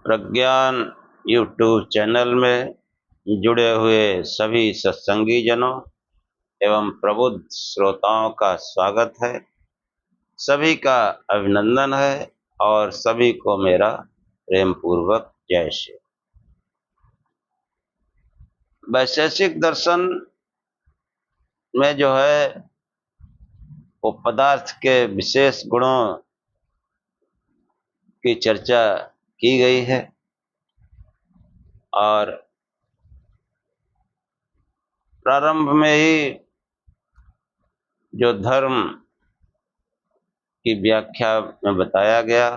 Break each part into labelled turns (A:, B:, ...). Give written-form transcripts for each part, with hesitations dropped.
A: प्रज्ञान YouTube channel में जुड़े हुए सभी सत्संगी जनों एवं प्रबुद्ध श्रोताओं का स्वागत है। सभी का अभिनंदन है और सभी को मेरा प्रेम पूर्वक जय श्री। वैशेषिक दर्शन में जो है वो पदार्थ के विशेष गुणों की चर्चा की गई है और प्रारंभ में ही जो धर्म की व्याख्या में बताया गया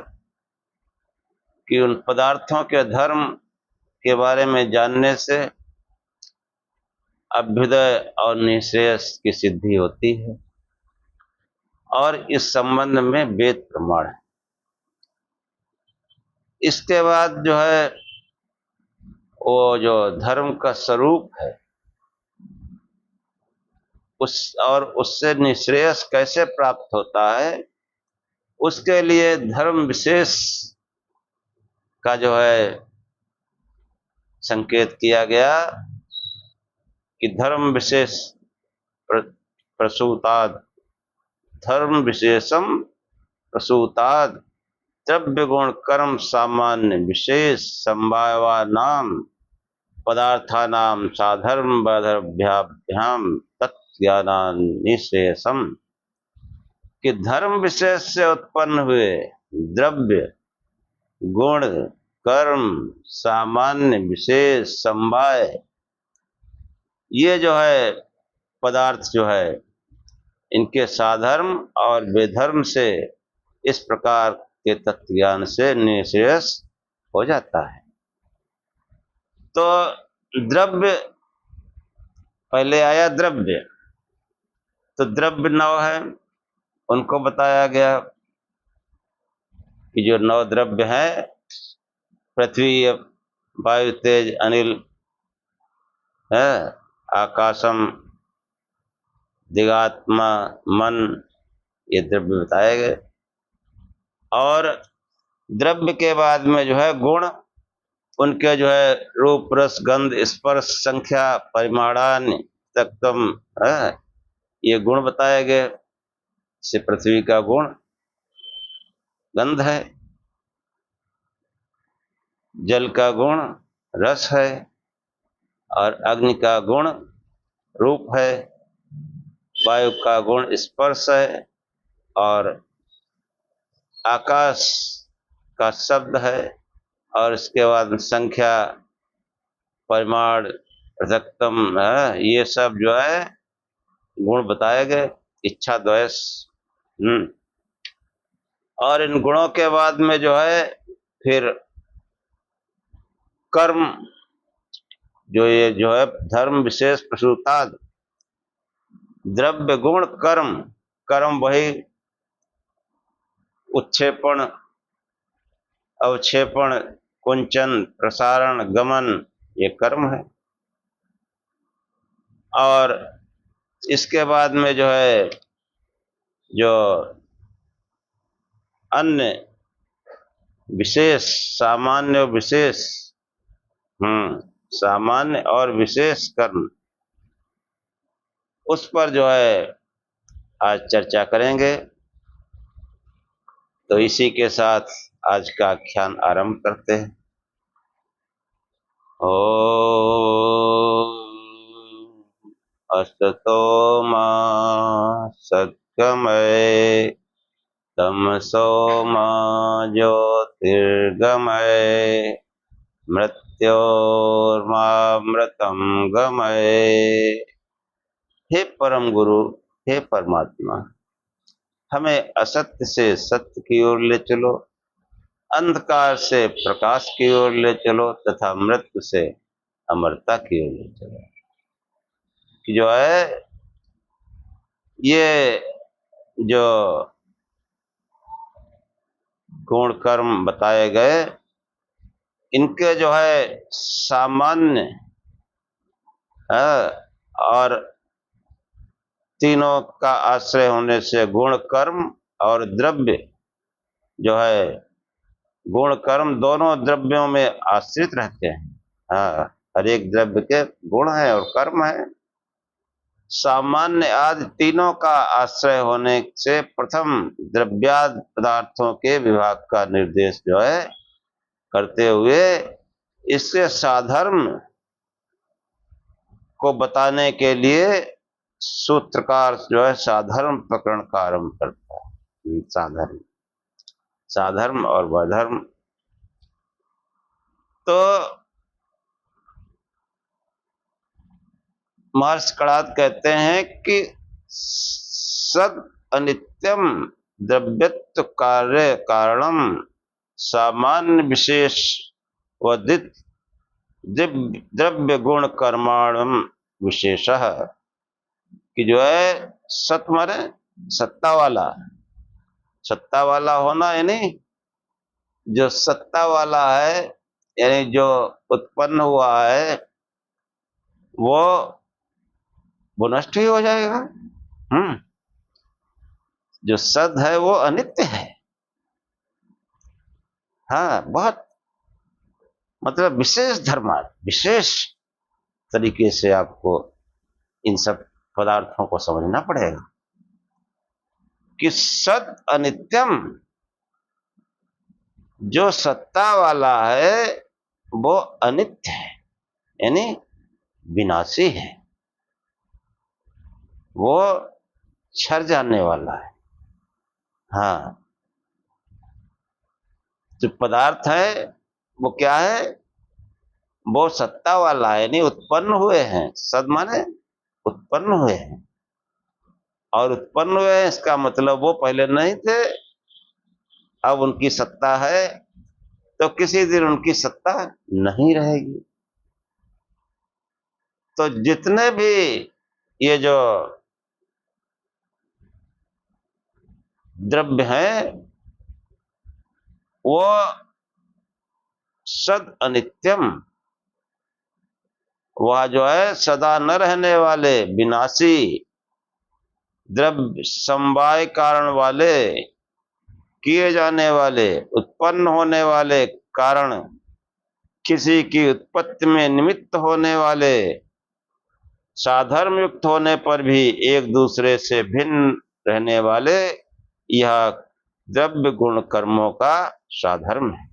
A: कि उन पदार्थों के धर्म के बारे में जानने से अभ्युदय और निःश्रेयस की सिद्धि होती है और इस संबंध में वेद प्रमाण है। इसके बाद जो है वो जो धर्म का स्वरूप है उससे निःश्रेयस कैसे प्राप्त होता है, उसके लिए धर्म विशेष का जो है संकेत किया गया कि धर्म विशेष प्रसूताद, धर्म विशेषम प्रसूताद द्रव्य गुण कर्म सामान्य विशेष संभावानाम पदार्थानाम साधर्म बाधर्भ्याभ्याम तत्ज्ञानान निःश्रेयसम, कि धर्म विशेष से उत्पन्न हुए द्रव्य गुण कर्म सामान्य विशेष संभाय, ये जो है पदार्थ जो है इनके साधर्म और बेधर्म से इस प्रकार के तत्व ज्ञान से निःश्रेयस हो जाता है। तो द्रव्य पहले आया, द्रव्य तो द्रव्य 9 है, उनको बताया गया कि जो 9 द्रव्य हैं पृथ्वी वायु तेज अनिल है, आकाशम दिगात्मा मन, ये द्रव्य बताए गए। और द्रव्य के बाद में जो है गुण, उनके जो है रूप रस गंध स्पर्श संख्या परिमाणान तत्वम है, ये गुण बताए गए। जैसे पृथ्वी का गुण गंध है, जल का गुण रस है और अग्नि का गुण रूप है, वायु का गुण स्पर्श है और आकाश का शब्द है, और इसके बाद संख्या परिमाण पृथक्तम है, ये सब जो है गुण बताए गए। इच्छा द्वेष और इन गुणों के बाद में जो है फिर कर्म, जो ये जो है धर्म विशेष प्रसूताद द्रव्य गुण कर्म, कर्म वही उत्क्षेपण अवक्षेपण कुंचन प्रसारण गमन, ये कर्म है। और इसके बाद में जो है जो अन्य विशेष सामान्य विशेष सामान्य और विशेष कर्म, उस पर जो है आज चर्चा करेंगे। तो इसी के साथ आज का आख्यान आरंभ करते हैं। ओम असतो मा सद्गमय तमसो मा ज्योतिर्गमय मृत्योर्मामृतम गमय। हे परम गुरु, हे परमात्मा, हमें असत्य से सत्य की ओर ले चलो, अंधकार से प्रकाश की ओर ले चलो तथा मृत्यु से अमरता की ओर ले चलो। जो है ये जो गुण कर्म बताए गए, इनके जो है सामान्य और तीनों का आश्रय होने से गुण कर्म और द्रव्य जो है गुण कर्म दोनों द्रव्यों में आश्रित रहते हैं। हाँ, हर एक द्रव्य के गुण है और कर्म है। सामान्य आदि तीनों का आश्रय होने से प्रथम द्रव्यादि पदार्थों के विभाग का निर्देश जो है करते हुए इससे साधर्म को बताने के लिए सूत्रकार जो है साधर्म प्रकरण का आरंभ करता है। साधर्म, साधर्म और वधर्म। तो महर्षि कणाद कहते हैं कि सद अनित्यम द्रव्यत्व कार्य कारणम सामान्य विशेष वदित द्रव्य गुण कर्माणम विशेषः, कि जो है सत माने सत्ता वाला, सत्ता वाला होना, यानी जो सत्ता वाला है, यानी जो उत्पन्न हुआ है वो नष्ट ही हो जाएगा। जो सद है वो अनित्य है। हाँ, बहुत मतलब विशेष धर्मार्थ, विशेष तरीके से आपको इन सब पदार्थों को समझना पड़ेगा कि सद अनित्यम, जो सत्ता वाला है वो अनित्य है, यानी विनाशी है, वो क्षर जाने वाला है। हाँ, जो पदार्थ है वो क्या है, वो सत्ता वाला है, यानी उत्पन्न हुए हैं। सद माने उत्पन्न हुए हैं, और उत्पन्न हुए हैं इसका मतलब वो पहले नहीं थे, अब उनकी सत्ता है, तो किसी दिन उनकी सत्ता नहीं रहेगी। तो जितने भी ये जो द्रव्य हैं वो सद अनित्यम, वह जो है सदा न रहने वाले विनाशी द्रव्य, समवाय कारण वाले, किए जाने वाले, उत्पन्न होने वाले कारण, किसी की उत्पत्ति में निमित्त होने वाले, साधर्म युक्त होने पर भी एक दूसरे से भिन्न रहने वाले, यह द्रव्य गुण कर्मों का साधर्म है।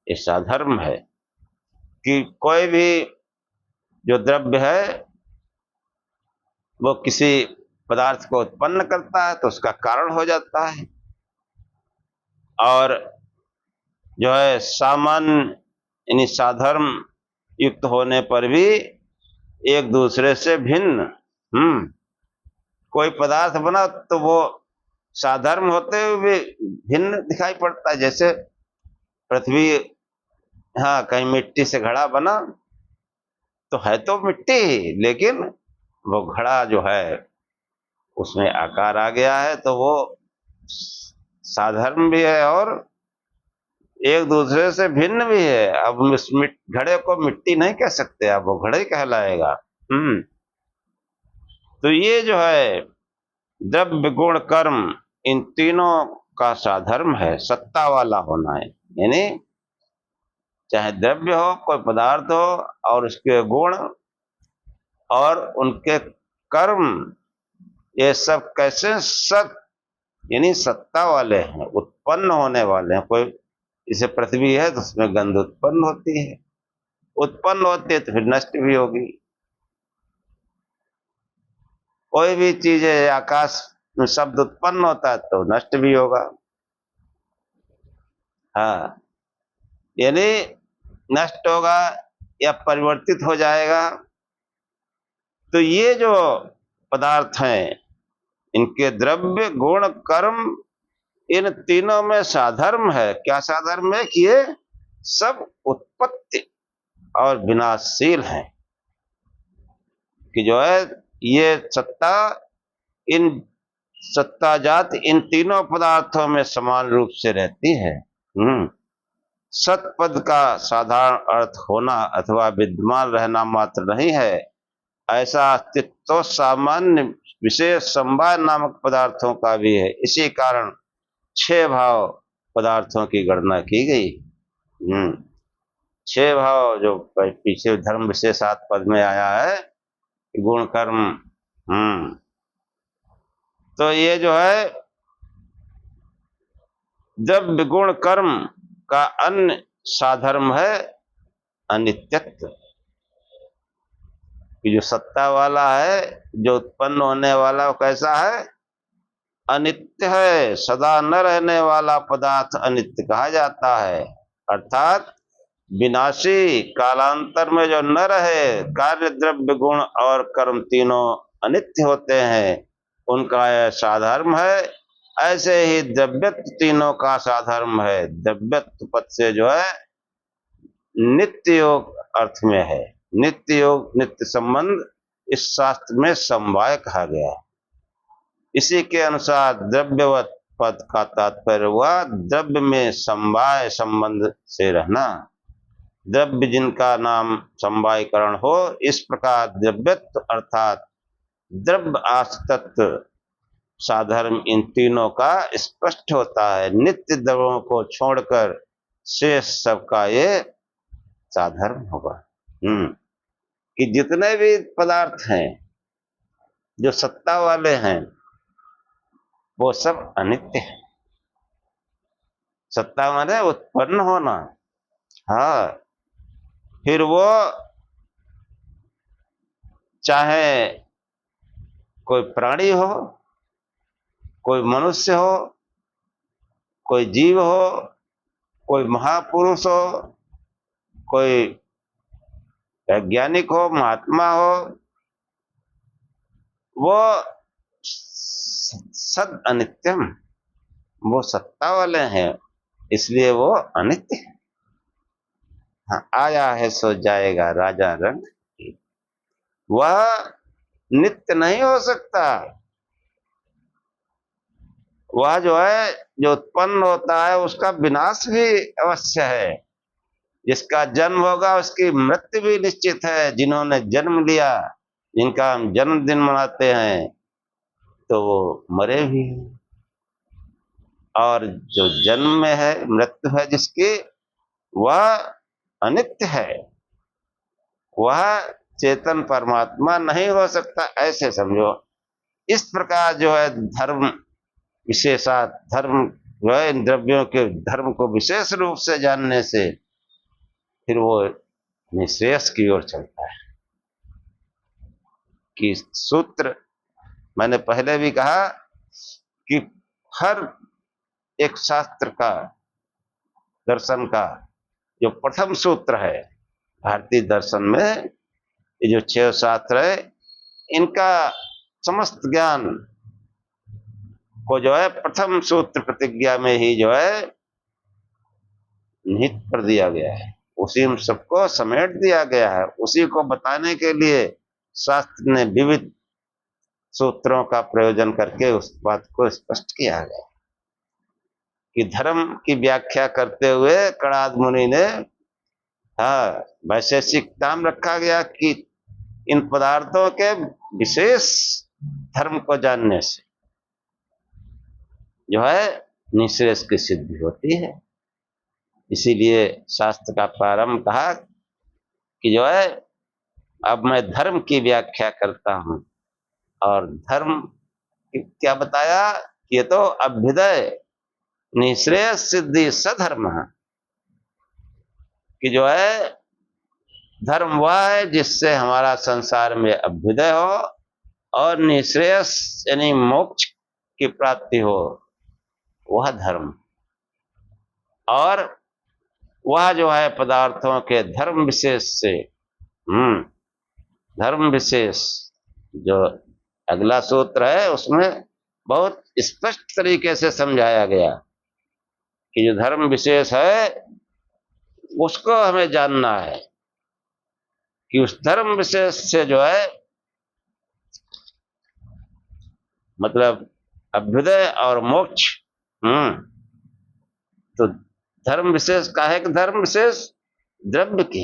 A: ये साधर्म है कि कोई भी जो द्रव्य है वो किसी पदार्थ को उत्पन्न करता है तो उसका कारण हो जाता है, और जो है सामान्य यानी साधर्म युक्त होने पर भी एक दूसरे से भिन्न। कोई पदार्थ बना तो वो साधर्म होते हुए भी भिन्न दिखाई पड़ता है। जैसे पृथ्वी, हाँ, कहीं मिट्टी से घड़ा बना तो है तो मिट्टी ही, लेकिन वो घड़ा जो है उसमें आकार आ गया है, तो वो साधर्म भी है और एक दूसरे से भिन्न भी है। अब इस घड़े को मिट्टी नहीं कह सकते, अब वो घड़ा ही कहलाएगा। तो ये जो है द्रव्य गुण कर्म, इन तीनों का साधर्म है सत्ता वाला होना है, यानी चाहे द्रव्य हो, कोई पदार्थ हो, और उसके गुण और उनके कर्म, ये सब कैसे सत यानी सत्ता वाले हैं, उत्पन्न होने वाले हैं। कोई जैसे पृथ्वी है तो उसमें गंध उत्पन्न होती है, उत्पन्न होती है तो फिर नष्ट भी होगी। कोई भी चीज है, आकाश में शब्द उत्पन्न होता है तो नष्ट भी होगा। हाँ, यानी नष्ट होगा या परिवर्तित हो जाएगा। तो ये जो पदार्थ हैं इनके द्रव्य गुण कर्म, इन तीनों में साधर्म है। क्या साधर्म है कि ये सब उत्पत्ति और विनाशशील है, कि जो है ये सत्ता, इन सत्ता जात इन तीनों पदार्थों में समान रूप से रहती है। सत पद का साधारण अर्थ होना अथवा विद्यमान रहना मात्र नहीं है, ऐसा अस्तित्व तो सामान्य विशेष समवाय नामक पदार्थों का भी है। इसी कारण 6 भाव पदार्थों की गणना की गई। 6 भाव जो पीछे धर्म विशेषात पद में आया है, गुण कर्म। तो ये जो है द्रव्य गुण कर्म का अन्य साधर्म है अनित्यत्व। कि जो सत्ता वाला है, जो उत्पन्न होने वाला, वो कैसा है? अनित्य है। सदा न रहने वाला पदार्थ अनित्य कहा जाता है, अर्थात विनाशी, कालांतर में जो न रहे। कार्य द्रव्य गुण और कर्म तीनों अनित्य होते हैं, उनका यह साधर्म है। ऐसे ही द्रव्यत्व तीनों का साधर्म है। द्रव्यत्व पद से जो है नित्य योग अर्थ में है। नित्य योग, नित्य संबंध इस शास्त्र में समवाय कहा गया है। इसी के अनुसार द्रव्यवत पद का तात्पर्य हुआ द्रव्य में समवाय संबंध से रहना। द्रव्य जिनका नाम समवायकरण हो, इस प्रकार द्रव्यत्व अर्थात द्रव्य आश्रितत्व साधर्म इन तीनों का स्पष्ट होता है। नित्य द्रव्यों को छोड़कर शेष सबका ये साधर्म होगा। कि जितने भी पदार्थ हैं जो सत्ता वाले हैं, वो सब अनित्य है। सत्ता माने उत्पन्न होना। हाँ, फिर वो चाहे कोई प्राणी हो, कोई मनुष्य हो, कोई जीव हो, कोई महापुरुष हो, कोई वैज्ञानिक हो, महात्मा हो, वो सद अनित्यम, वो सत्ता वाले हैं, इसलिए वो अनित्य है। हाँ, आया है सो जाएगा राजा रंग। वह नित्य नहीं हो सकता। वह जो है, जो उत्पन्न होता है, उसका विनाश भी अवश्य है। जिसका जन्म होगा उसकी मृत्यु भी निश्चित है। जिन्होंने जन्म लिया, जिनका हम जन्मदिन मनाते हैं, तो वो मरे भी हैं। और जो जन्म में है, मृत्यु है जिसकी, वह अनित्य है। वह चेतन परमात्मा नहीं हो सकता, ऐसे समझो। इस प्रकार जो है धर्म विशेषात, धर्म जो है इन द्रव्यों के धर्म को विशेष रूप से जानने से फिर वो निःश्रेयस की ओर चलता है। कि सूत्र मैंने पहले भी कहा कि हर एक शास्त्र का, दर्शन का जो प्रथम सूत्र है भारतीय दर्शन में, ये जो 6 शास्त्र है, इनका समस्त ज्ञान को जो है प्रथम सूत्र प्रतिज्ञा में ही जो है निहित कर दिया गया है। उसी में सबको समेट दिया गया है। उसी को बताने के लिए शास्त्र ने विविध सूत्रों का प्रयोजन करके उस बात को स्पष्ट किया गया। कि धर्म की व्याख्या करते हुए कणाद मुनि ने वैशेषिकता में रखा गया कि इन पदार्थों के विशेष धर्म को जानने से जो है निःश्रेयस की सिद्धि होती है। इसीलिए शास्त्र का प्रारंभ कहा कि जो है अब मैं धर्म की व्याख्या करता हूं। और धर्म क्या बताया? ये तो अभ्युदय निःश्रेयस सिद्धि सधर्म है। कि जो है धर्म वह है जिससे हमारा संसार में अभ्युदय हो और निःश्रेयस यानी मोक्ष की प्राप्ति हो, वह धर्म। और वह जो है पदार्थों के धर्म विशेष से, धर्म विशेष जो अगला सूत्र है उसमें बहुत स्पष्ट तरीके से समझाया गया कि जो धर्म विशेष है उसको हमें जानना है। कि उस धर्म विशेष से जो है मतलब अभ्युदय और मोक्ष। तो धर्म विशेष काहे कि धर्म विशेष द्रव्य के,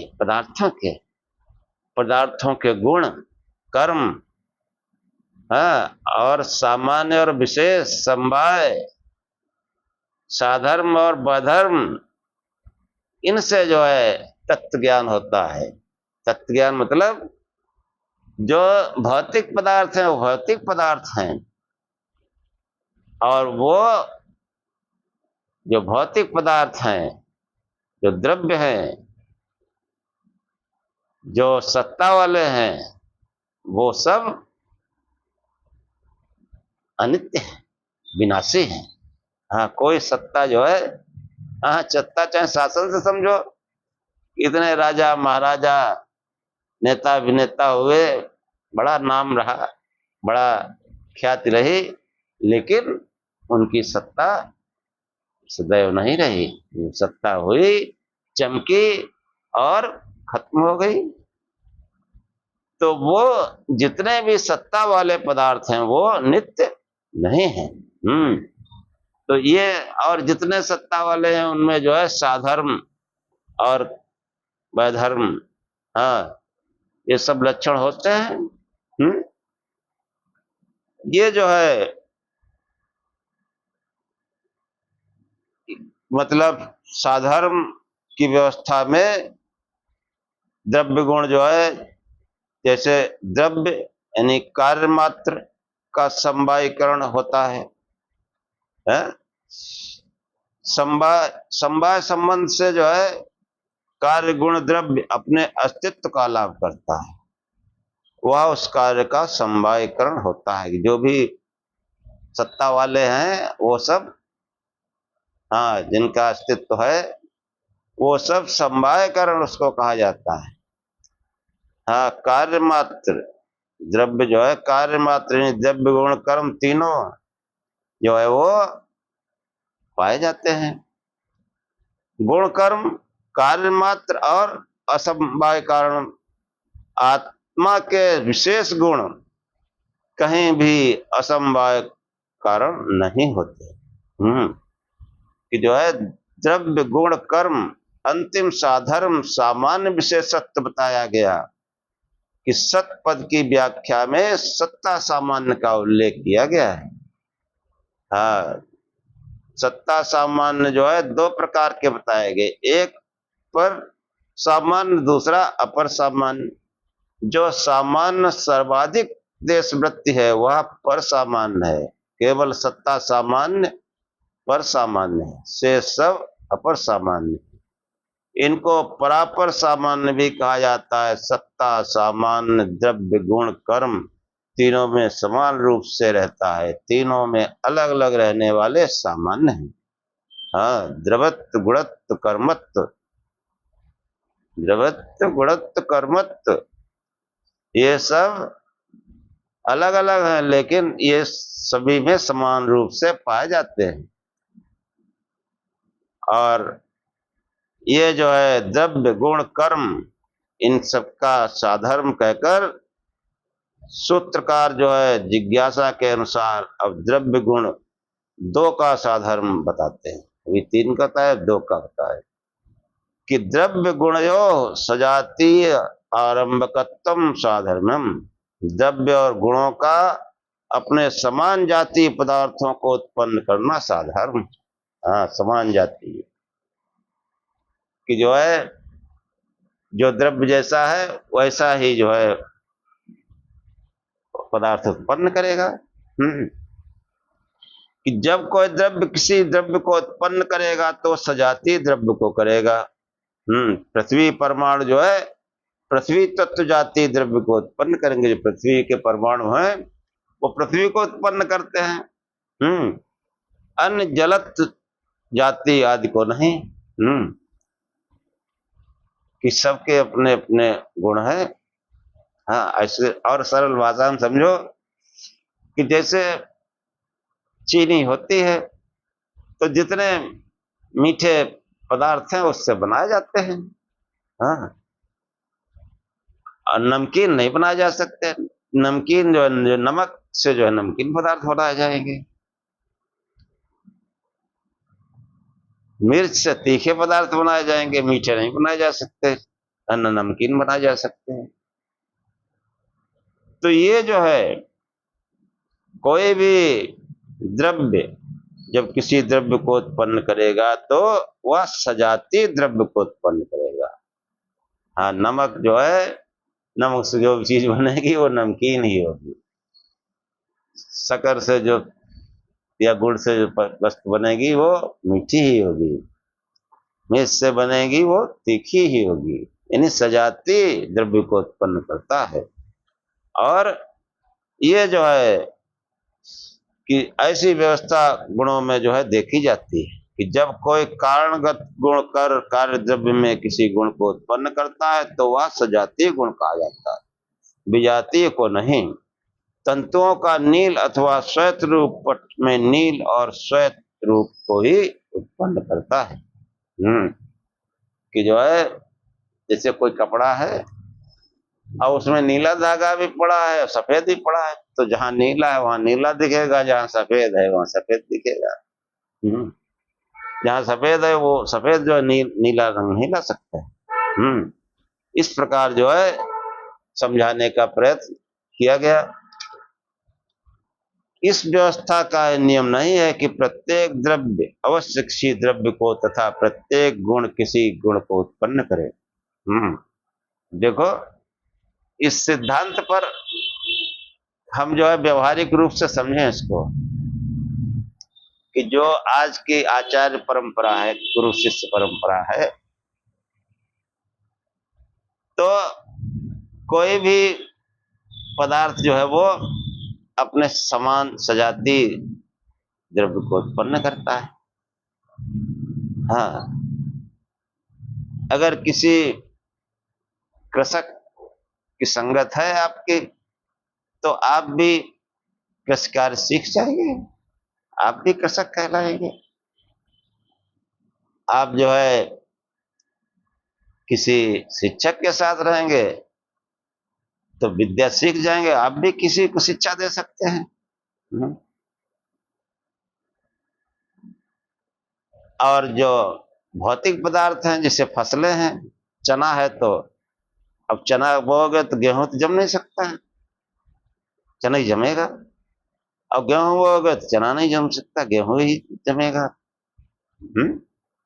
A: पदार्थों के गुण कर्म, और सामान्य और विशेष समवाय साधर्म और वधर्म, इनसे जो है तत्व ज्ञान होता है। तत्व ज्ञान मतलब जो भौतिक पदार्थ हैं वो भौतिक पदार्थ हैं, और वो जो भौतिक पदार्थ हैं, जो द्रव्य हैं, जो सत्ता वाले हैं, वो सब अनित्य है, विनाशी है। हाँ, कोई सत्ता जो है, हाँ सत्ता चाहे शासन से समझो, इतने राजा महाराजा नेता अभिनेता हुए, बड़ा नाम रहा, बड़ा ख्याति रही, लेकिन उनकी सत्ता सदैव नहीं रही। सत्ता हुई, चमकी और खत्म हो गई। तो वो जितने भी सत्ता वाले पदार्थ हैं वो नित्य नहीं है। तो ये, और जितने सत्ता वाले हैं उनमें जो है साधर्म और वैधर्म, हाँ, ये सब लक्षण होते हैं। ये जो है मतलब साधर्म की व्यवस्था में द्रव्य गुण जो है, जैसे द्रव्य यानी कार्य मात्र का समवायीकरण होता है, समवाय संबंध से जो है कार्य गुण द्रव्य अपने अस्तित्व का लाभ करता है, वह उस कार्य का समवायीकरण होता है। जो भी सत्ता वाले हैं वो सब, हाँ, जिनका अस्तित्व है वो सब समवायकरण उसको कहा जाता है। हाँ, कार्य मात्र द्रव्य जो है, कार्य मात्र द्रव्य गुण कर्म तीनों जो है वो पाए जाते हैं। गुण कर्म, कार्य मात्र और असमवाय कारण, आत्मा के विशेष गुण कहीं भी असमवाय कारण नहीं होते। कि जो है द्रव्य गुण कर्म अंतिम साधर्म सामान्य विशेषत्व बताया गया कि सत पद की व्याख्या में सत्ता सामान्य का उल्लेख किया गया है। हाँ, सत्ता सामान्य जो है दो प्रकार के बताए गए, एक पर सामान्य, दूसरा अपर सामान्य। जो सामान्य सर्वाधिक देशवृत्ति है वह पर सामान्य है, केवल सत्ता सामान्य पर सामान्य है, से सब अपर सामान्य। इनको परापर सामान्य भी कहा जाता है। सत्ता सामान्य द्रव्य गुण कर्म तीनों में समान रूप से रहता है, तीनों में अलग अलग रहने वाले सामान्य हैं। हाँ, द्रवत्व गुणत्व कर्मत्व, द्रवत्व गुणत्व कर्मत्व, ये सब अलग अलग हैं, लेकिन ये सभी में समान रूप से पाए जाते हैं। और ये जो है द्रव्य गुण कर्म, इन सबका साधर्म कहकर सूत्रकार जो है जिज्ञासा के अनुसार अब द्रव्य गुण दो का साधर्म बताते हैं। अभी तीन का था, दो का बताया कि द्रव्य गुणयो सजातीय आरंभकत्वम साधर्मम, द्रव्य और गुणों का अपने समान जातीय पदार्थों को उत्पन्न करना साधर्म। हाँ, समान जातीय कि जो है जो द्रव्य जैसा है वैसा ही जो है पदार्थ उत्पन्न करेगा। कि जब कोई द्रव्य किसी द्रव्य को उत्पन्न करेगा तो सजातीय द्रव्य को करेगा। पृथ्वी परमाणु जो है पृथ्वी तत्व जातीय द्रव्य को उत्पन्न करेंगे। जो पृथ्वी के परमाणु हैं वो पृथ्वी को उत्पन्न करते हैं, अन्य जलत जाति आदि को नहीं। कि सबके अपने अपने गुण है। हाँ, ऐसे और सरल भाषा में समझो कि जैसे चीनी होती है तो जितने मीठे पदार्थ हैं उससे बनाए जाते हैं। हाँ, और नमकीन नहीं बनाए जा सकते। नमकीन जो नमक से जो है नमकीन पदार्थ बनाए जाएंगे। मिर्च से तीखे पदार्थ बनाए जाएंगे, मीठे नहीं बनाए जा सकते, न नमकीन बनाए जा सकते हैं। तो ये जो है कोई भी द्रव्य जब किसी द्रव्य को उत्पन्न करेगा तो वह सजातीय द्रव्य को उत्पन्न करेगा। हाँ, नमक जो है, नमक से जो चीज बनेगी वो नमकीन ही होगी। शक्कर से जो या गुड़ से जो वस्तु बनेगी वो मीठी ही होगी। मिर्च से बनेगी वो तीखी ही होगी। यानी सजातीय द्रव्य को उत्पन्न करता है। और ये जो है कि ऐसी व्यवस्था गुणों में जो है देखी जाती है कि जब कोई कारणगत गुण कर कार्य द्रव्य में किसी गुण को उत्पन्न करता है तो वह सजातीय गुण कहा जाता है, विजातीय को नहीं। तंतुओं का नील अथवा श्वेत रूप पट में नील और श्वेत रूप को ही उत्पन्न करता है। कि जो है जैसे कोई कपड़ा है और उसमें नीला धागा भी पड़ा है और सफेद भी पड़ा है, तो जहां नीला है वहां नीला दिखेगा, जहां सफेद है वहां सफेद दिखेगा। जहां सफेद है वो सफेद जो है नीला रंग नहीं ला सकता है। इस प्रकार जो है समझाने का प्रयत्न किया गया। इस व्यवस्था का नियम नहीं है कि प्रत्येक द्रव्य अवश्य किसी द्रव्य को तथा प्रत्येक गुण किसी गुण को उत्पन्न करे। देखो, इस सिद्धांत पर हम जो है व्यवहारिक रूप से समझें इसको कि जो आज की आचार्य परंपरा है, गुरु शिष्य परंपरा है, तो कोई भी पदार्थ जो है वो अपने समान सजातीय द्रव्य को उत्पन्न करता है। हाँ, अगर किसी कृषक की संगत है आपकी तो आप भी कृषि कार्य सीख जाएंगे, आप भी कृषक कहलाएंगे। आप जो है किसी शिक्षक के साथ रहेंगे तो विद्या सीख जाएंगे, आप भी किसी को शिक्षा दे सकते हैं। और जो भौतिक पदार्थ हैं जैसे फसलें हैं, चना है तो अब चना बोओगे तो गेहूं तो जम नहीं सकता है, चना ही जमेगा। और गेहूं बोओगे तो चना नहीं जम सकता, गेहूं ही जमेगा।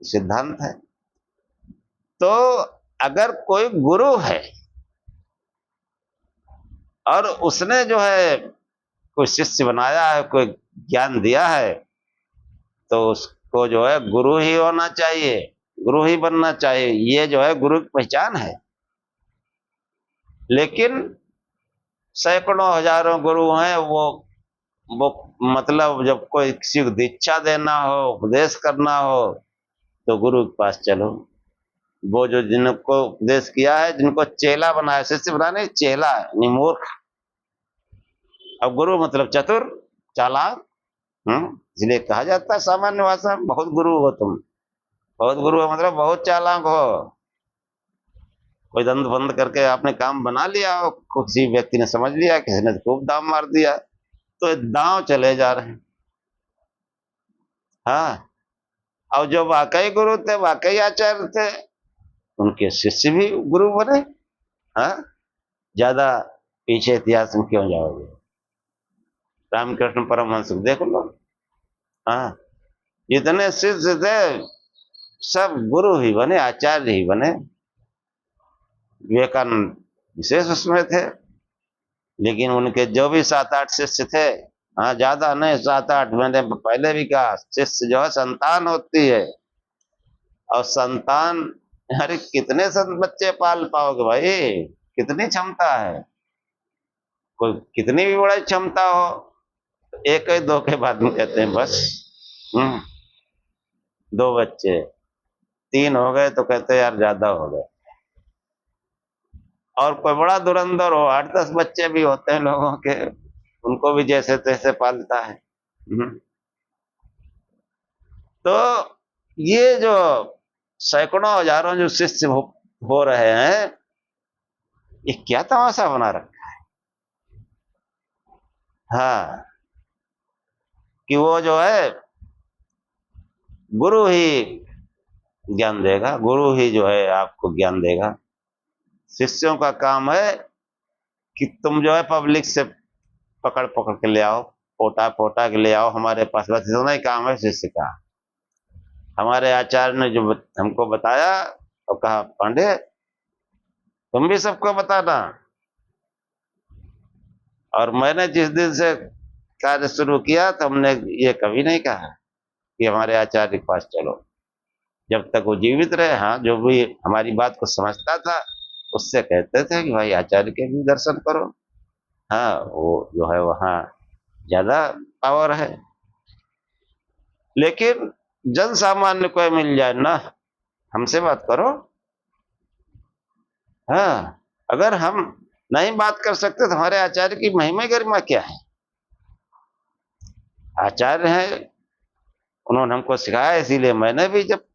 A: सिद्धांत है। तो अगर कोई गुरु है और उसने जो है कोई शिष्य बनाया है, कोई ज्ञान दिया है, तो उसको जो है गुरु ही होना चाहिए, गुरु ही बनना चाहिए। ये जो है गुरु की पहचान है। लेकिन सैकड़ों हजारों गुरु हैं, वो मतलब जब कोई किसी को दीक्षा देना हो, उपदेश करना हो, तो गुरु के पास चलो। वो जो जिनको उपदेश किया है, जिनको चेला बनाया, शिष्य बनाने चेला है, मूर्ख। अब गुरु मतलब चतुर, चालाक। इसलिए कहा जाता है सामान्य भाषा में, बहुत गुरु हो तुम। बहुत गुरु हो मतलब बहुत चालाक हो। कोई दंड बंद करके आपने काम बना लिया हो, किसी व्यक्ति ने समझ लिया, किसी ने खूब दाम मार दिया, तो दांव चले जा रहे हैं। हाँ, और जो वाकई गुरु थे, वाकई आचार्य थे, उनके शिष्य भी गुरु बने। हाँ, ज्यादा पीछे इतिहास में क्यों जाओगे? रामकृष्ण परमहंस देख लो। हाँ, जितने शिष्य थे सब गुरु ही बने, आचार्य ही बने। विवेकानंद विशेष उसमें थे। लेकिन उनके जो भी 7-8 शिष्य थे, हाँ ज्यादा नहीं, 7-8, मैंने पहले भी कहा, शिष्य जो है संतान होती है। और संतान, अरे कितने बच्चे पाल पाओगे भाई? कितनी क्षमता है? कोई कितनी भी बड़ी क्षमता हो, एक ही दो के बाद में कहते हैं बस। 2 बच्चे, 3 हो गए तो कहते हैं यार ज्यादा हो गए। और कोई बड़ा धुरंधर हो, 8-10 बच्चे भी होते हैं लोगों के, उनको भी जैसे तैसे पालता है। तो ये जो सैकड़ों हजारों जो शिष्य हो रहे हैं, ये क्या तमाशा बना रखा है। हाँ, कि वो जो है गुरु ही ज्ञान देगा, गुरु ही जो है आपको ज्ञान देगा। शिष्यों का काम है कि तुम जो है पब्लिक से पकड़ पकड़ के ले आओ, पोटा पोटा के ले आओ हमारे पास, बस इतना ही काम है शिष्य का। हमारे आचार्य ने जो हमको बताया और कहा, पांडे तुम भी सबको बताना। और मैंने जिस दिन से कार्य शुरू किया तो हमने ये कभी नहीं कहा कि हमारे आचार्य के पास चलो। जब तक वो जीवित रहे, हाँ, जो भी हमारी बात को समझता था उससे कहते थे कि भाई आचार्य के भी दर्शन करो। हाँ, वो जो है वहाँ ज्यादा पावर है। लेकिन जन सामान्य कोई मिल जाए ना, हमसे बात करो। हाँ, अगर हम नहीं बात कर सकते तो हमारे आचार्य की महिमा गरिमा क्या है? आचार्य हैं, उन्होंने हमको सिखाया, इसीलिए मैंने भी जब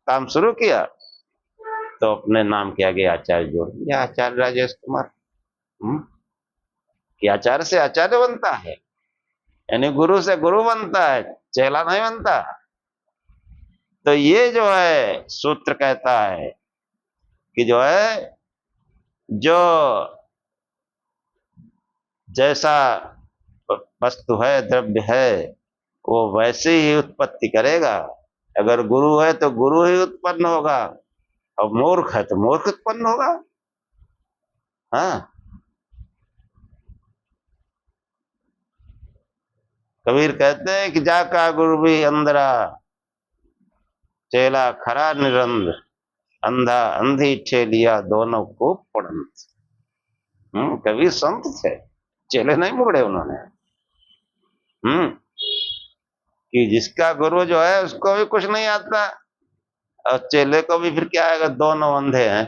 A: काम शुरू किया तो अपने नाम के आगे आचार्य जोड़ दिया, आचार्य राजेश कुमार। कि आचार्य से आचार्य बनता है, यानी गुरु से गुरु बनता है, चेला नहीं बनता। तो ये जो है सूत्र कहता है कि जो है, जो जैसा वस्तु है, द्रव्य है, वो वैसे ही उत्पत्ति करेगा। अगर गुरु है तो गुरु ही उत्पन्न होगा, और मूर्ख है तो मूर्ख उत्पन्न होगा। हाँ, कबीर कहते हैं कि जाका गुरु भी अंधरा, चेला खरा निरंद, अंधा अंधी ठेलिया दोनों को पढ़ंत। कबीर संत थे, चेले नहीं मुड़े उन्होंने। कि जिसका गुरु जो है उसको भी कुछ नहीं आता, और चेले को भी फिर क्या आएगा? दोनों अंधे हैं,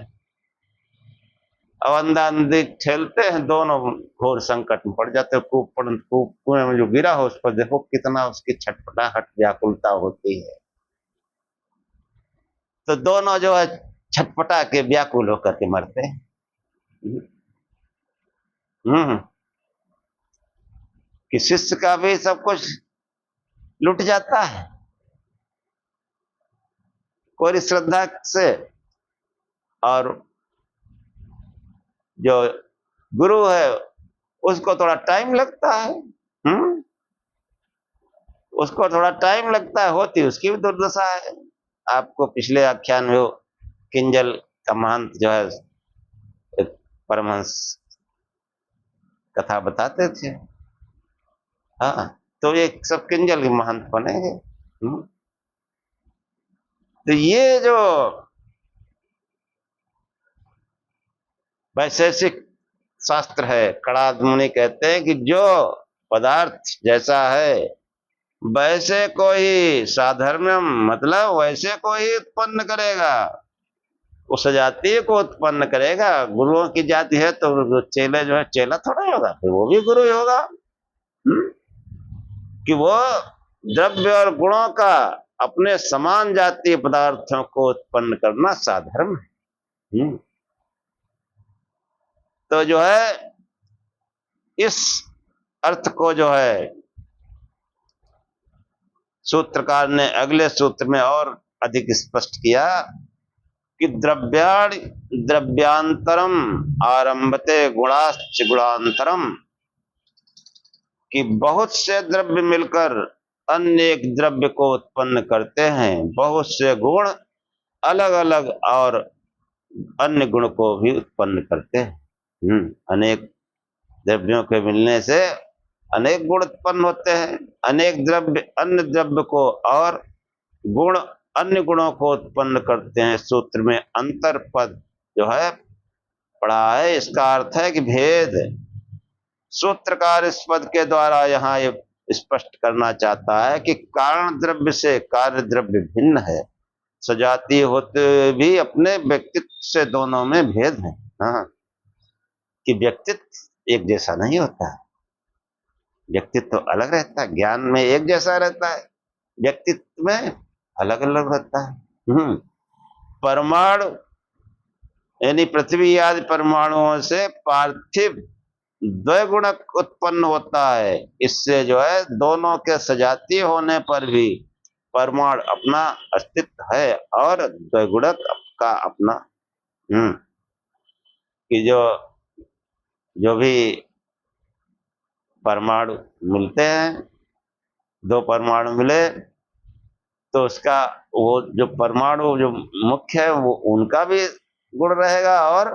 A: अब अंधा अंधी ठेलते हैं, दोनों घोर संकट में पड़ जाते हैं। कुएं में जो गिरा हो उस पर देखो कितना उसकी छटपटाहट व्याकुलता होती है। तो दोनों जो है छटपटा के व्याकुल होकर के मरते हैं। हम्म कि शिष्य का भी सब कुछ लुट जाता है कोई श्रद्धा से, और जो गुरु है उसको थोड़ा टाइम लगता है। उसको थोड़ा टाइम लगता है, होती उसकी भी दुर्दशा है। आपको पिछले आख्यान में वो किंजल का महंत जो है एक परमहंस कथा बताते थे। हाँ, तो ये सब किंजल के महंत बनेंगे। तो ये जो वैशेषिक शास्त्र है, कणाद मुनि कहते हैं कि जो पदार्थ जैसा है वैसे को ही साधर्म्यम, मतलब वैसे को ही उत्पन्न करेगा, उस जाति को उत्पन्न करेगा। गुरुओं की जाति है तो चेले जो है, चेला थोड़ा ही होगा, फिर वो भी गुरु ही होगा। कि वो द्रव्य और गुणों का अपने समान जातीय पदार्थों को उत्पन्न करना साधर्म है। तो जो है इस अर्थ को जो है सूत्रकार ने अगले सूत्र में और अधिक स्पष्ट किया कि द्रव्यांतरम आरंभते गुणाश्च गुणांतरम, कि बहुत से द्रव्य मिलकर अन्य एक द्रव्य को उत्पन्न करते हैं, बहुत से गुण अलग अलग और अन्य गुण को भी उत्पन्न करते हैं। अनेक द्रव्यों के मिलने से अनेक गुण उत्पन्न होते हैं, अनेक द्रव्य अन्य द्रव्य को और गुण अन्य गुणों को उत्पन्न करते हैं। सूत्र में अंतर पद जो है पढ़ा है, इसका अर्थ है कि भेद। सूत्रकार इस पद के द्वारा यहाँ ये स्पष्ट करना चाहता है कि कारण द्रव्य से कार्य द्रव्य भिन्न है, सजातीय होते भी अपने व्यक्तित्व से दोनों में भेद है। हाँ, कि व्यक्तित्व एक जैसा नहीं होता है, व्यक्तित्व तो अलग रहता है। ज्ञान में एक जैसा रहता है, व्यक्तित्व में अलग अलग रहता है। परमाणु यानी पृथ्वी आदि परमाणुओं से पार्थिव द्वैगुणक उत्पन्न होता है। इससे जो है दोनों के सजातीय होने पर भी परमाणु अपना अस्तित्व है और द्वैगुणक का अपना। कि जो भी परमाणु मिलते हैं, 2 परमाणु मिले तो उसका वो जो परमाणु जो मुख्य है वो उनका भी गुण रहेगा और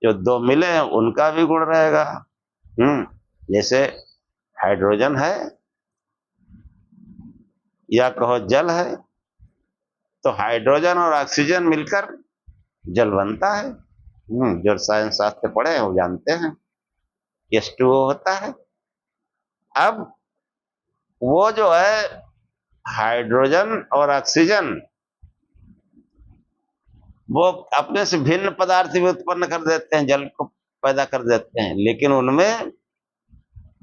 A: जो 2 मिले हैं उनका भी गुण रहेगा। जैसे हाइड्रोजन है या कहो जल है, तो हाइड्रोजन और ऑक्सीजन मिलकर जल बनता है। जो साइंस शास्त्र पढ़े हैं वो जानते हैं, H2O होता है। अब वो जो है हाइड्रोजन और ऑक्सीजन वो अपने से भिन्न पदार्थ भी उत्पन्न कर देते हैं, जल को पैदा कर देते हैं, लेकिन उनमें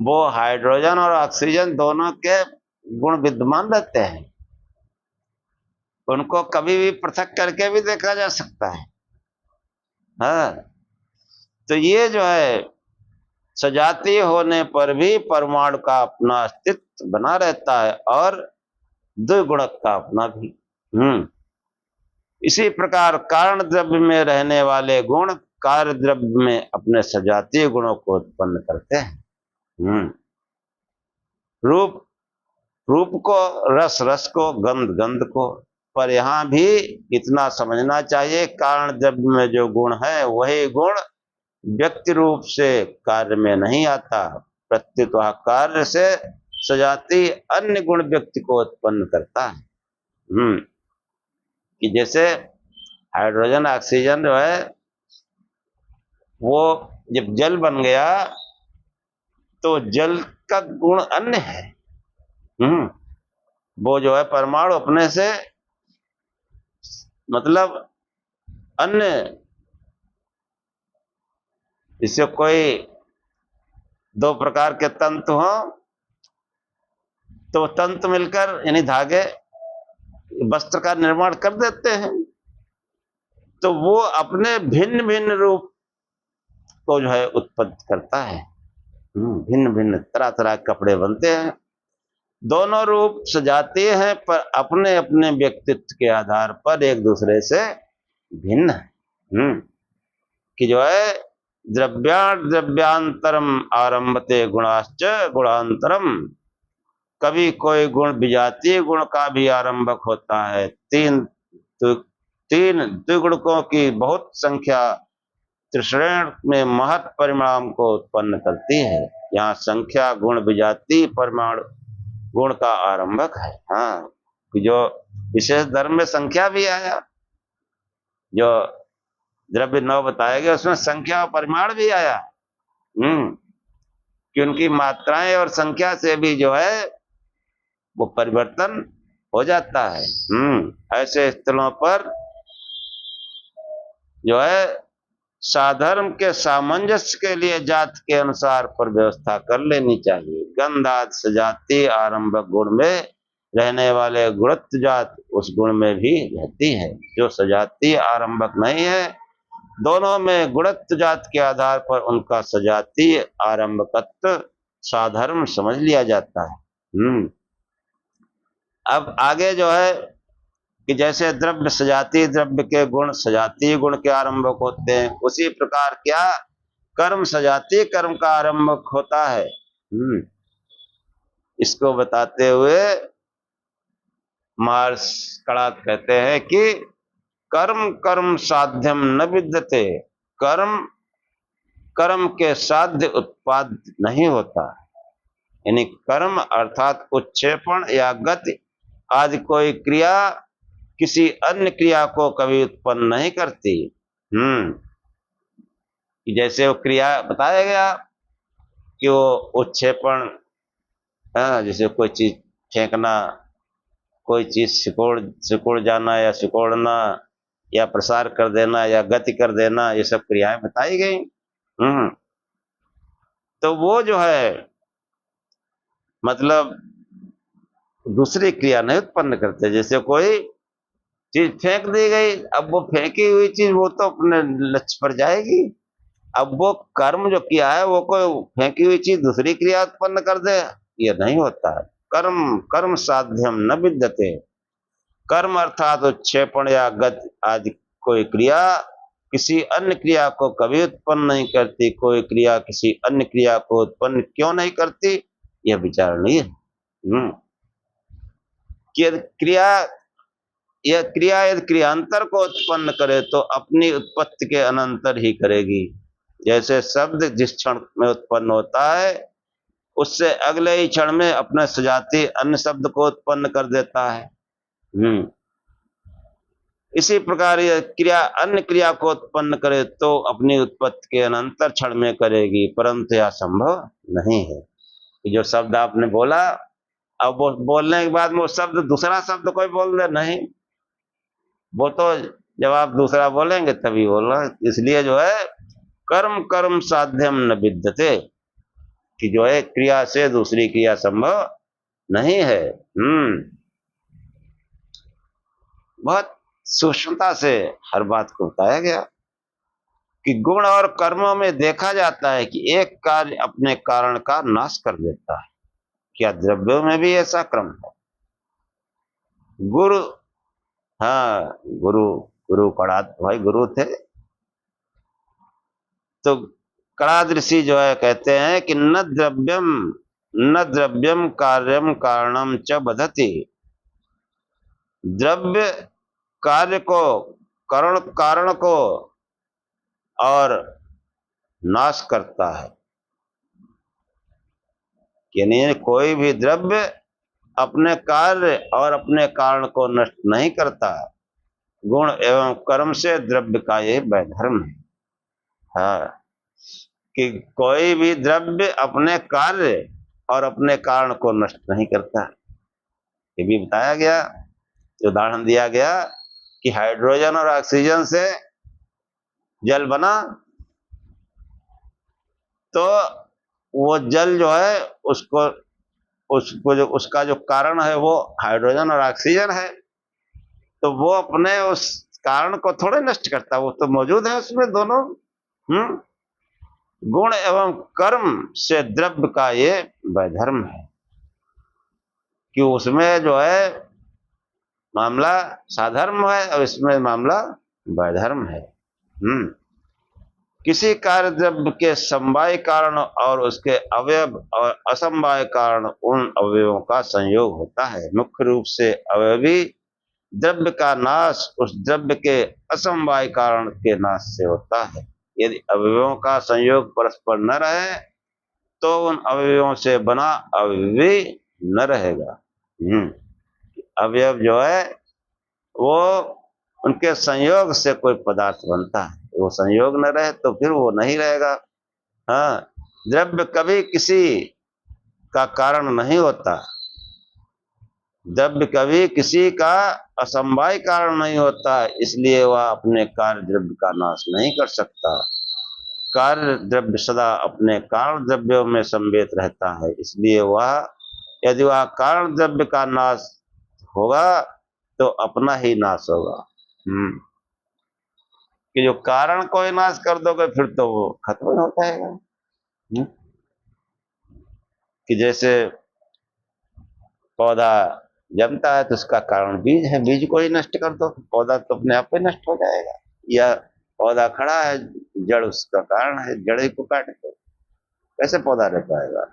A: वो हाइड्रोजन और ऑक्सीजन दोनों के गुण विद्यमान रहते हैं। उनको कभी भी पृथक करके भी देखा जा सकता है। हाँ, तो ये जो है सजातीय होने पर भी परमाणु का अपना अस्तित्व बना रहता है और द्विगुणक का अपना भी। इसी प्रकार कारण द्रव्य में रहने वाले गुण कार्य द्रव्य में अपने सजातीय गुणों को उत्पन्न करते हैं। रूप रूप को, रस रस को, गंध गंध को। पर यहाँ भी इतना समझना चाहिए, कारण द्रव्य में जो गुण है वही गुण व्यक्ति रूप से कार्य में नहीं आता, प्रत्युत कार्य से सजाती अन्य गुण व्यक्ति को उत्पन्न करता है। कि जैसे हाइड्रोजन ऑक्सीजन जो है वो जब जल बन गया तो जल का गुण अन्य है। वो जो है परमाणु अपने से मतलब अन्य, इससे कोई 2 प्रकार के तंतु हो तो तंतु मिलकर यानी धागे वस्त्र का निर्माण कर देते हैं, तो वो अपने भिन्न भिन्न रूप को जो है उत्पन्न करता है। भिन्न भिन्न तरह तरह के कपड़े बनते हैं, दोनों रूप सजातीय हैं पर अपने अपने व्यक्तित्व के आधार पर एक दूसरे से भिन्न है। कि जो है द्रव्यांतरम आरंभते गुणाश्च गुणांतरम, कभी कोई गुण विजातीय गुण का भी आरंभक होता है। 3 द्विगुणकों की बहुत संख्या त्रिश्रेण में महत् परिणाम को उत्पन्न करती है। यहाँ संख्या गुण विजातीय परमाणु गुण का आरंभक है। हाँ, जो विशेष धर्म में संख्या भी आया, जो द्रव्य 9 बताया गया उसमें संख्या और परिमाण भी आया। कि उनकी मात्राएं और संख्या से भी जो है वो परिवर्तन हो जाता है। ऐसे स्थलों पर जो है साधर्म के सामंजस्य के लिए जात के अनुसार पर व्यवस्था कर लेनी चाहिए। गंधाद सजातीय आरंभक गुण में रहने वाले गुणत्व जात उस गुण में भी रहती है। जो सजातीय आरंभक नहीं है, दोनों में गुणत्व जात के आधार पर उनका सजातीय आरंभकत्व साधर्म समझ लिया जाता है। अब आगे जो है कि जैसे द्रव्य सजातीय द्रव्य के गुण सजातीय गुण के आरंभक होते हैं, उसी प्रकार क्या कर्म सजातीय कर्म का आरंभक होता है। इसको बताते हुए मार्स कड़ाक कहते हैं कि कर्म कर्म साध्यम न विद्यते, कर्म कर्म के साध्य उत्पाद नहीं होता। यानी कर्म अर्थात उत्क्षेपण या गति आदि कोई क्रिया किसी अन्य क्रिया को कभी उत्पन्न नहीं करती। जैसे वो क्रिया बताया गया कि वो उत्क्षेपण, जैसे कोई चीज फेंकना, कोई चीज सिकुड़ जाना या सिकोड़ना या प्रसार कर देना या गति कर देना, ये सब क्रियाएं बताई गई। तो वो जो है मतलब दूसरी क्रिया नहीं उत्पन्न करते। जैसे कोई चीज फेंक दी गई, अब वो फेंकी हुई चीज वो तो अपने लक्ष्य पर जाएगी। अब वो कर्म जो किया है वो कोई फेंकी हुई चीज दूसरी क्रिया उत्पन्न कर दे, ये नहीं होता है। कर्म कर्म साध्यम न विद्यते, कर्म अर्थात उत्क्षेपण या गति आदि कोई क्रिया किसी अन्य क्रिया को कभी उत्पन्न नहीं करती, कोई क्रिया किसी अन्य क्रिया को उत्पन्न क्यों नहीं करती, यह विचारणीय है। कि क्रिया यह क्रिया यदि क्रियांतर को उत्पन्न करे तो अपनी उत्पत्ति के अनंतर ही करेगी। जैसे शब्द जिस क्षण में उत्पन्न होता है उससे अगले ही क्षण में अपने सजातीय अन्य शब्द को उत्पन्न कर देता है। इसी प्रकार यह क्रिया अन्य क्रिया को उत्पन्न करे तो अपनी उत्पत्ति के अनंतर क्षण में करेगी, परंतु यह संभव नहीं है। जो शब्द आपने बोला, अब वो बोलने के बाद में वो शब्द दूसरा शब्द कोई बोल दे, नहीं, वो तो जब आप दूसरा बोलेंगे तभी बोलना। इसलिए जो है कर्म कर्म साध्यम न विद्यते, कि जो है क्रिया से दूसरी क्रिया संभव नहीं है। बहुत सूक्ष्मता से हर बात को बताया गया कि गुण और कर्मों में देखा जाता है कि एक कार्य अपने कारण का नाश कर देता है। क्या द्रव्यों में भी ऐसा क्रम है? गुरु, हाँ, गुरु कड़ा भाई गुरु थे, तो कड़ा ऋषि जो है कहते हैं कि न द्रव्यम कार्यम कारणम च बधति। द्रव्य कार्य को, कारण को और नाश करता है। यानी कोई भी द्रव्य अपने कार्य और अपने कारण को नष्ट नहीं करता। गुण एवं कर्म से द्रव्य का ये वैधर्म है। हाँ, कि कोई भी द्रव्य अपने कार्य और अपने कारण को नष्ट नहीं करता। ये भी बताया गया, उदाहरण दिया गया कि हाइड्रोजन और ऑक्सीजन से जल बना, तो वो जल जो है उसको जो उसका जो कारण है वो हाइड्रोजन और ऑक्सीजन है, तो वो अपने उस कारण को थोड़े नष्ट करता, वो तो मौजूद है उसमें दोनों। गुण एवं कर्म से द्रव्य का ये वैधर्म है कि उसमें जो है मामला साधर्म है और इसमें मामला वैधर्म है। किसी कार्य द्रव्य के समवाय कारण और उसके अवयव और असमवाय कारण उन अवयवों का संयोग होता है। मुख्य रूप से अवयवी द्रव्य का नाश उस द्रव्य के असमवाय कारण के नाश से होता है। यदि अवयवों का संयोग परस्पर न रहे तो उन अवयवों से बना अवयवी न रहेगा। अवयव जो है वो उनके संयोग से कोई पदार्थ बनता है, वो संयोग न रहे तो फिर वो नहीं रहेगा। हाँ, द्रव्य कभी किसी का कारण नहीं होता, द्रव्य कभी किसी का असमवाय कारण नहीं होता, इसलिए वह अपने कार्य द्रव्य का नाश नहीं कर सकता। कार्य द्रव्य सदा अपने कारण द्रव्यों में संवेत रहता है, इसलिए वह यदि वह कारण द्रव्य का नाश होगा तो अपना ही नाश होगा। कि जो कारण को ही नाश कर दोगे फिर तो वो खत्म हो जाएगा। कि जैसे पौधा जमता है तो उसका कारण बीज है, बीज को ही नष्ट कर दो पौधा तो अपने आप ही नष्ट हो जाएगा। या पौधा खड़ा है, जड़ उसका कारण है, जड़ को काट दो कैसे पौधा रह पाएगा।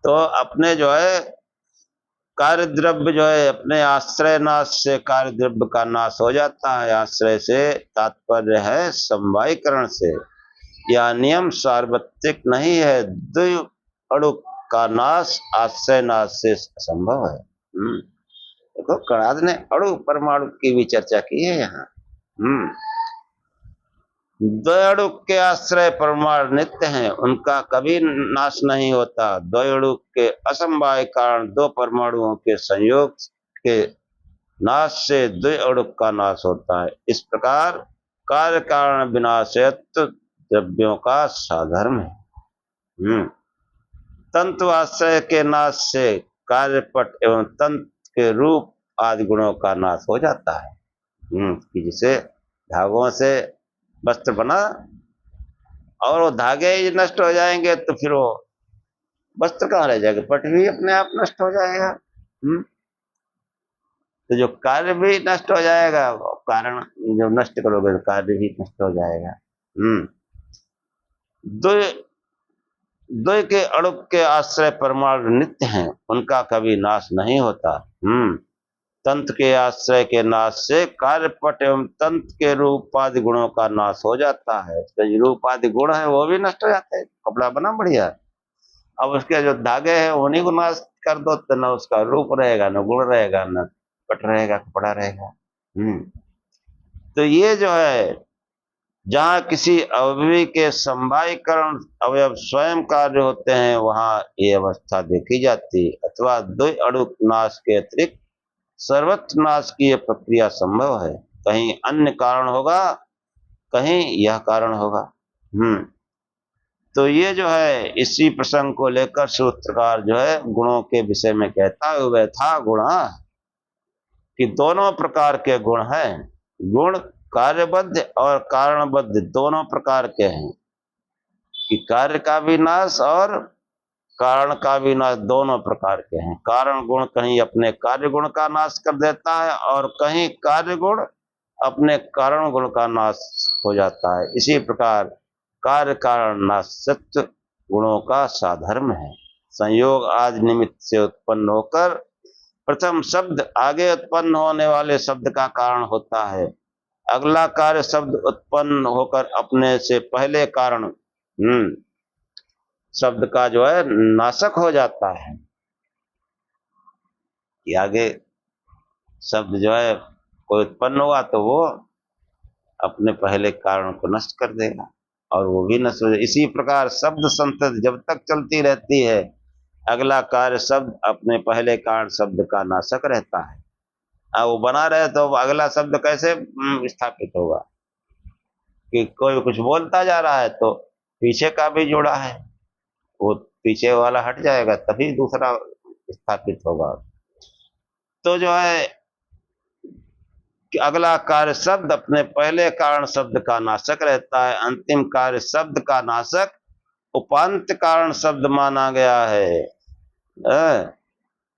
A: तो अपने जो है कार्य द्रव्य जो है अपने आश्रय नाश से कार्य द्रव्य का नाश हो जाता है। आश्रय से तात्पर्य है समवायीकरण से। यह नियम सार्वत्रिक नहीं है, द्वि अणु का नाश आश्रय नाश से संभव है। देखो कणाद ने अणु परमाणु की भी चर्चा की है यहाँ। द्वयणु के आश्रय परमाणु नित्य हैं, उनका कभी नाश नहीं होता। द्वयणु के असमवाय कारण दो परमाणुओं के संयोग के नाश से द्वयणु का नाश होता है। इस प्रकार कार्य कारण विनाशयत्व द्रव्यों का साधर्म है। तंतु आश्रय के नाश से कार्यपट एवं तंत्र के रूप आदि गुणों का नाश हो जाता है। कि जिसे धागों से वस्त्र बना और वो धागे ही नष्ट हो जाएंगे तो फिर वो वस्त्र कहाँ रह जाएगा, पट भी अपने आप नष्ट हो जाएगा। तो जो कार्य भी नष्ट हो जाएगा, कारण जो नष्ट करोगे तो कार्य भी नष्ट हो जाएगा। द्वय द्वय के अणुक के आश्रय परमाणु नित्य हैं, उनका कभी नाश नहीं होता। तंत्र के आश्रय के नाश से कार्यपट एवं तंत्र के रूपादि गुणों का नाश हो जाता है। तो जो रूपादि गुण है वो भी नष्ट हो जाते हैं। कपड़ा बना बढ़िया, अब उसके जो धागे हैं उन्हीं को नाश कर दो तो न उसका रूप रहेगा, न गुण रहेगा, न पट रहेगा, कपड़ा रहेगा। तो ये जो है, जहाँ किसी अवयवी के समवायीकरण अवयव स्वयं कार्य होते हैं वहां ये अवस्था देखी जाती, अथवा द्वय अणुक नाश के अतिरिक्त सर्वत्र नाश की यह प्रक्रिया संभव है। कहीं अन्य कारण होगा, कहीं यह कारण होगा। तो ये जो है इसी प्रसंग को लेकर सूत्रकार जो है गुणों के विषय में कहता है, वह था गुणा कि दोनों प्रकार के गुण हैं। गुण कार्यबद्ध और कारणबद्ध दोनों प्रकार के हैं, कि कार्य का भी नाश और कारण का भी नाश दोनों प्रकार के हैं। कारण गुण कहीं अपने कार्य गुण का नाश कर देता है और कहीं कार्य गुण अपने कारण गुण का नाश हो जाता है। इसी प्रकार कार्य कारण नाशत्व गुणों का साधर्म है। संयोग आदि निमित्त से उत्पन्न होकर प्रथम शब्द आगे उत्पन्न होने वाले शब्द का कारण होता है। अगला कार्य शब्द उत्पन्न होकर अपने से पहले कारण शब्द का जो है नाशक हो जाता है। कि आगे शब्द जो है कोई उत्पन्न हुआ तो वो अपने पहले कारण को नष्ट कर देगा और वो भी नष्ट हो जाएगा। इसी प्रकार शब्द संतति जब तक चलती रहती है, अगला कार्य शब्द अपने पहले कारण शब्द का नाशक रहता है। वो बना रहे तो अगला शब्द कैसे स्थापित होगा? कि कोई कुछ बोलता जा रहा है तो पीछे का भी जोड़ा है, वो पीछे वाला हट जाएगा तभी दूसरा स्थापित होगा। तो जो है कि अगला कार्य शब्द अपने पहले कारण शब्द का नाशक रहता है। अंतिम कार्य शब्द का नाशक उपांत कारण शब्द माना गया है।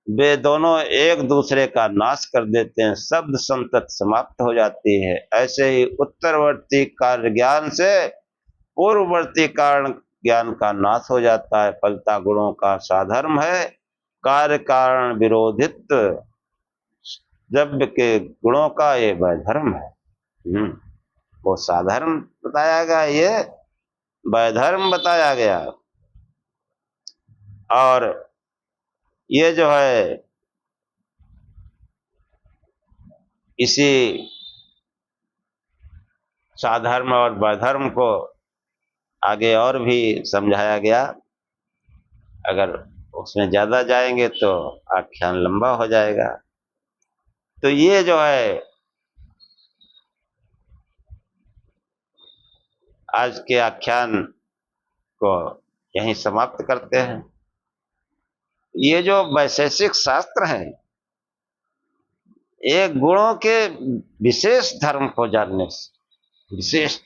A: वे दोनों एक दूसरे का नाश कर देते हैं, शब्द संतति समाप्त हो जाती है। ऐसे ही उत्तरवर्ती कार्य ज्ञान से पूर्ववर्ती कारण ज्ञान का नाश हो जाता है। फलता गुणों का साधर्म है कार्य कारण विरोधित द्रव्य के गुणों का ये वैधर्म है। वो साधर्म बताया गया, ये वैधर्म बताया गया। और ये जो है इसी साधर्म और वैधर्म को आगे और भी समझाया गया। अगर उसमें ज्यादा जाएंगे तो आख्यान लंबा हो जाएगा। तो ये जो है आज के आख्यान को यहीं समाप्त करते हैं। ये जो वैशेषिक शास्त्र हैं, एक गुणों के विशेष धर्म को जानने से, विशेष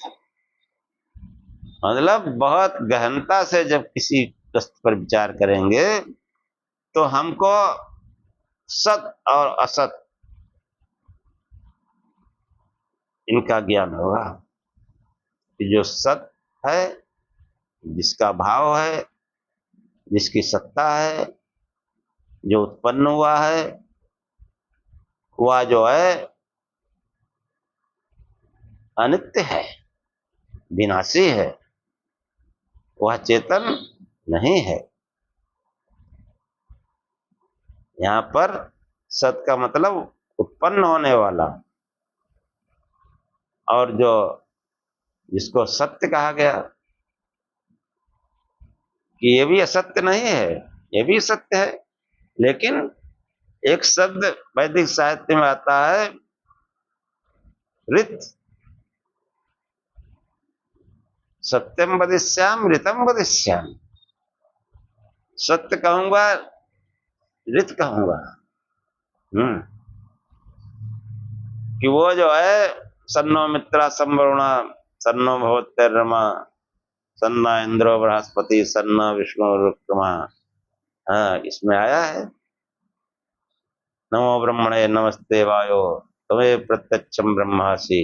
A: मतलब बहुत गहनता से जब किसी प्रश्न पर विचार करेंगे तो हमको सत और असत इनका ज्ञान होगा। जो सत है, जिसका भाव है, जिसकी सत्ता है, जो उत्पन्न हुआ है, वह जो है अनित्य है, विनाशी है, वह चेतन नहीं है। यहां पर सत का मतलब उत्पन्न होने वाला, और जो जिसको सत्य कहा गया कि ये भी असत्य नहीं है, ये भी सत्य है। लेकिन एक शब्द वैदिक साहित्य में आता है ऋत, सत्यम वदिष्याम ऋतम वदिष्याम। सत्य कहूंगा, ऋत कहूंगा। कि वो जो है सन्नो मित्रा संवरुणा सन्नो भवत्यर्मा सन्ना इंद्रो बृहस्पति सन्ना विष्णु रुक्रमा। हाँ, इसमें आया है नमो ब्रह्मणे नमस्ते वायो त्वमेव प्रत्यक्षं ब्रह्मासि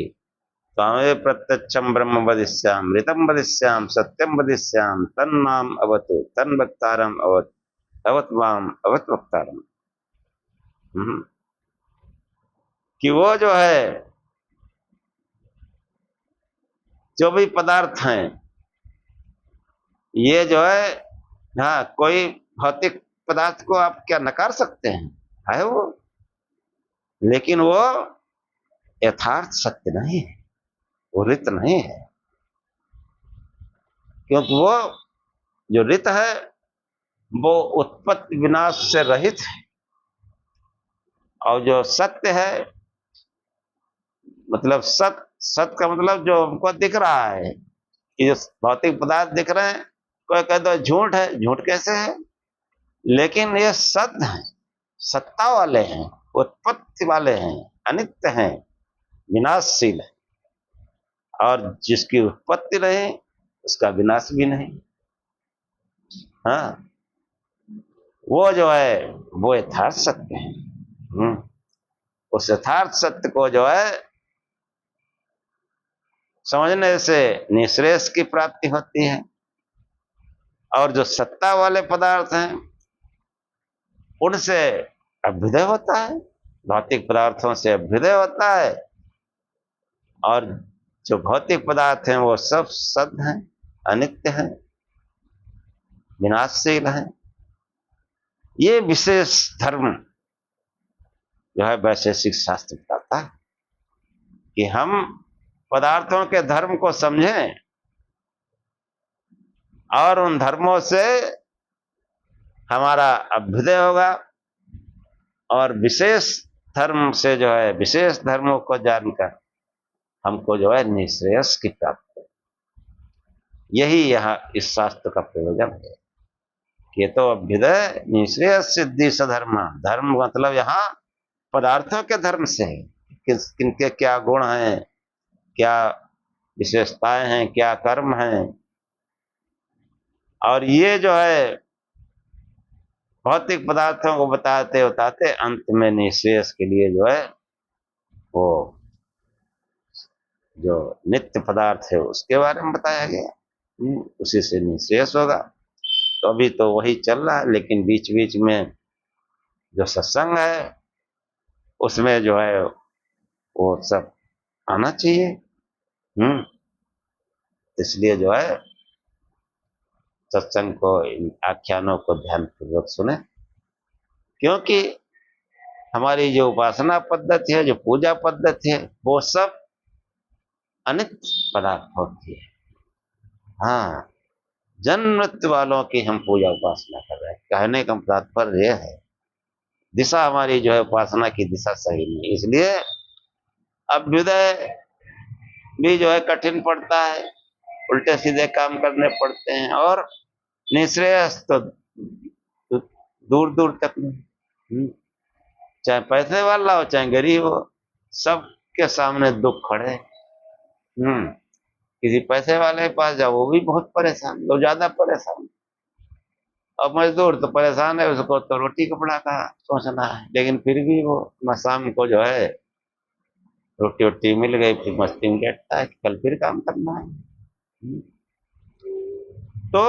A: त्वमेव प्रत्यक्षं ब्रह्म वदिष्यामि ऋतं वदिष्यामि सत्यं वदिष्यामि तन्माम अवतु तन्वक्तारम अवतु अवत माम अवत वक्तारम। कि वो जो है जो भी पदार्थ हैं ये जो है, हाँ, कोई भौतिक पदार्थ को आप क्या नकार सकते हैं, है वो, लेकिन वो यथार्थ सत्य नहीं है, वो रित नहीं है। क्योंकि वो जो रित है वो उत्पत्ति विनाश से रहित है, और जो सत्य है मतलब सत्य का मतलब जो हमको दिख रहा है कि जो भौतिक पदार्थ दिख रहे हैं, कोई कहता है झूठ है, झूठ कैसे है, लेकिन ये सत्य है, सत्ता वाले हैं, उत्पत्ति वाले हैं, अनित्य हैं, विनाशशील है, और जिसकी उत्पत्ति रहे उसका विनाश भी नहीं। हाँ, वो जो है वो यथार्थ सत्य है। उस यथार्थ सत्य को जो है समझने से निःश्रेयस की प्राप्ति होती है, और जो सत्ता वाले पदार्थ हैं उनसे अभ्युदय होता है, भौतिक पदार्थों से अभ्युदय होता है, और जो भौतिक पदार्थ हैं वो सब सद हैं, अनित्य हैं, विनाशशील हैं। ये विशेष धर्म जो है वैशेषिक शास्त्र बताता है कि हम पदार्थों के धर्म को समझें और उन धर्मों से हमारा अभ्युदय होगा, और विशेष धर्म से जो है विशेष धर्मों को जानकर हमको जो है निःश्रेयस की प्राप्ति है। यही यहाँ इस शास्त्र का प्रयोजन है कि ये तो अभ्युदय निःश्रेयस सिद्धि सधर्म, धर्म मतलब यहाँ पदार्थों के धर्म से है, किनके क्या गुण हैं, क्या विशेषताएं हैं, क्या कर्म हैं, और ये जो है भौतिक पदार्थों को बताते बताते अंत में निःश्रेयस के लिए जो है वो जो नित्य पदार्थ है उसके बारे में बताया गया। उसी से निःश्रेयस होगा। तो अभी तो वही चल रहा है, लेकिन बीच बीच में जो सत्संग है उसमें जो है वो सब आना चाहिए। इसलिए जो है सत्संग को, इन आख्यानों को ध्यानपूर्वक सुने, क्योंकि हमारी जो उपासना पद्धति है, जो पूजा पद्धति है, वो सब अनित्य पदार्थ होती है। हाँ, जन्म मृत्यु वालों की हम पूजा उपासना कर रहे हैं, कहने का तात्पर्य यह है दिशा हमारी जो है उपासना की दिशा सही नहीं, इसलिए अभ्युदय भी जो है कठिन पड़ता है, उल्टे सीधे काम करने पड़ते हैं, और निःश्रेयस तो दूर दूर तक नहीं। चाहे पैसे वाला हो चाहे गरीब हो, सबके सामने दुख खड़े। किसी पैसे वाले के पास जाओ वो भी बहुत परेशान, लोग ज्यादा परेशान, और मजदूर तो परेशान है, उसको तो रोटी कपड़ा का सोचना है, लेकिन फिर भी वो शाम को जो है रोटी वोटी मिल गई फिर मस्ती में बैठता है कि कल फिर काम करना है। तो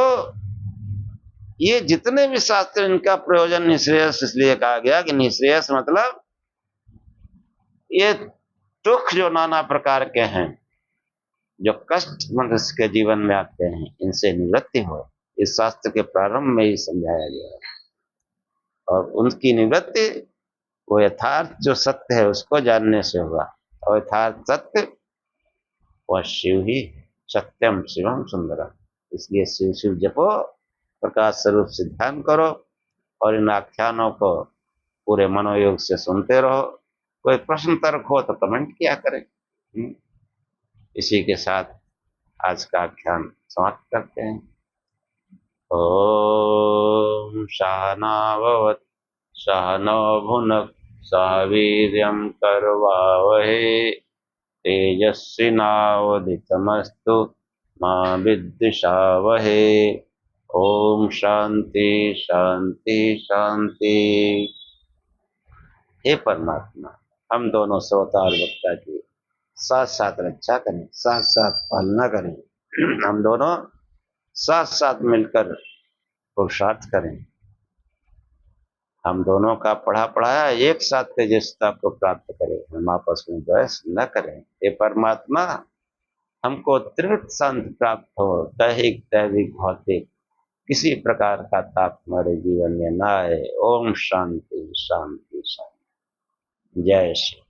A: ये जितने भी शास्त्र, इनका प्रयोजन निःश्रेयस इसलिए कहा गया कि निःश्रेयस मतलब ये दुख जो नाना प्रकार के हैं, जो कष्ट मनुष्य के जीवन में आते हैं, इनसे निवृत्ति हो, इस शास्त्र के प्रारंभ में ही समझाया गया है। और उनकी निवृत्ति वो यथार्थ जो सत्य है उसको जानने से होगा, और यथार्थ सत्य वह शिव ही, सत्यम शिवम सुंदरम। इसलिए शिव शिव जपो, प्रकाश स्वरूप से ध्यान करो, और इन आख्यानों को पूरे मनोयोग से सुनते रहो। कोई प्रश्न तर्क हो तो कमेंट किया करें। इसी के साथ आज का आख्यान समाप्त करते हैं। ओम सहनाववतु सहनौ भुनक्तु सह वीर्यं करवावहै तेजस्विनावधीतमस्तु मा विद्विषावहै। ओम शांति शांति शांति। हे परमात्मा, हम दोनों श्रोता और वक्ता की साथ साथ रक्षा करें, साथ साथ पालना करें। हम दोनों साथ साथ मिलकर पुरुषार्थ करें। हम दोनों का पढ़ा पढ़ाया एक साथ तेजस्विता को प्राप्त करें। हम आपस में द्वेष न करें। हे परमात्मा, हमको त्रिवृत्त शांति प्राप्त हो, दैहिक दैविक भौतिक किसी प्रकार का ताप हमारे जीवन में न आए। ओम शांति शांति शांति। जय श्री